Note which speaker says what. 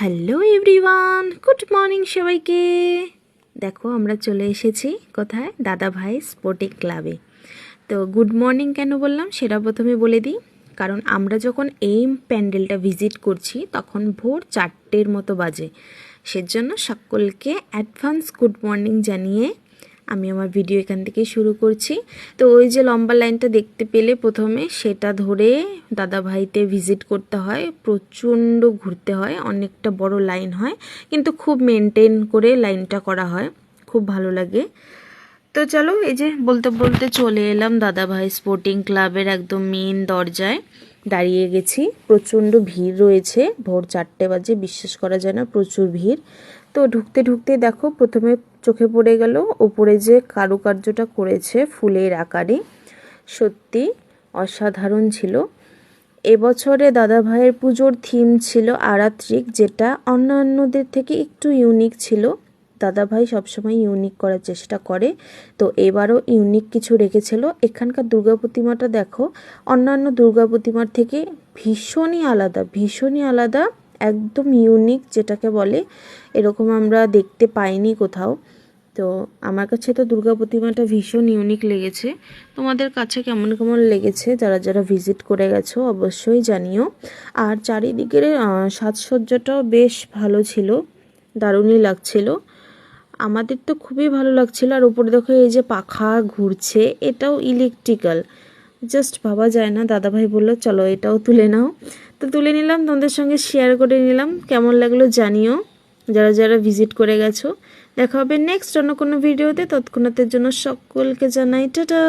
Speaker 1: Hello everyone, good morning সবাইকে। দেখো আমরা চলে এসেছি কোথায়, দাদা ভাই স্পোর্টিং ক্লাবে। তো গুড মর্নিং কেন বললাম সেটা প্রথমে বলে দিই। কারণ আমরা যখন এই প্যান্ডেলটা ভিজিট করছি তখন ভোর 4টের মতো বাজে। সেজন্য সকলকে অ্যাডভান্স গুড মর্নিং জানিয়ে আমি আমার ভিডিও এখান থেকে শুরু করছি। তো ওই যে লম্বা লাইনটা দেখতে পেলে প্রথমে, সেটা ধরে দাদা ভাইতে ভিজিট করতে হয়। প্রচণ্ড ঘুরতে হয়, অনেকটা বড় লাইন হয়, কিন্তু খুব মেনটেন করে লাইনটা করা হয়, খুব ভালো লাগে। তো চলো, এই যে বলতে বলতে চলে এলাম দাদা ভাই স্পোর্টিং ক্লাবের একদম মেন দরজায় দাঁড়িয়ে গেছি। প্রচণ্ড ভিড় রয়েছে, ভোর 4টে বাজে, বিশ্বাস করা যায় না, প্রচুর ভিড়। তো ঢুকতে ঢুকতে দেখো প্রথমে চোখে পড়ে গেল ওপরে যে কারুকার্যটা করেছে ফুলের আকারে, সত্যি অসাধারণ ছিল। এবছরে দাদা ভাইয়ের পুজোর থিম ছিল আরাত্রিক, যেটা অন্যান্যদের থেকে একটু ইউনিক ছিল। দাদা ভাই সবসময় ইউনিক করার চেষ্টা করে, তো এবারও ইউনিক কিছু রেখেছিল। এখানকার দুর্গা প্রতিমাটা দেখো, অন্যান্য দুর্গা প্রতিমার থেকে ভীষণই আলাদা, ভীষণই আলাদা, একদম ইউনিক যেটাকে বলে, এরকম আমরা দেখতে পাইনি কোথাও। তো আমার কাছে তো দুর্গা প্রতিমাটা ভীষণ ইউনিক লেগেছে। তোমাদের কাছে কেমন কেমন লেগেছে যারা যারা ভিজিট করে গেছো অবশ্যই জানিও। আর চারিদিকের সাজসজ্জাটাও বেশ ভালো ছিল, দারুণই লাগছিল। আমাদের তো খুবই ভালো লাগছিল। আর উপরে দেখো এই যে পাখা ঘুরছে, এটাও ইলেকট্রিক্যাল, জাস্ট ভাবা যায় না। দাদাভাই বললো চলো এটাও তুলে নাও, তো তুলে নিলাম, তোমাদের সঙ্গে শেয়ার করে নিলাম। কেমন লাগলো জানিও যারা যারা ভিজিট করে গেছো। দেখা হবে নেক্সট অন্য কোনো ভিডিওতে, তৎক্ষণাতের জন্য সকলকে জানাই টাটা।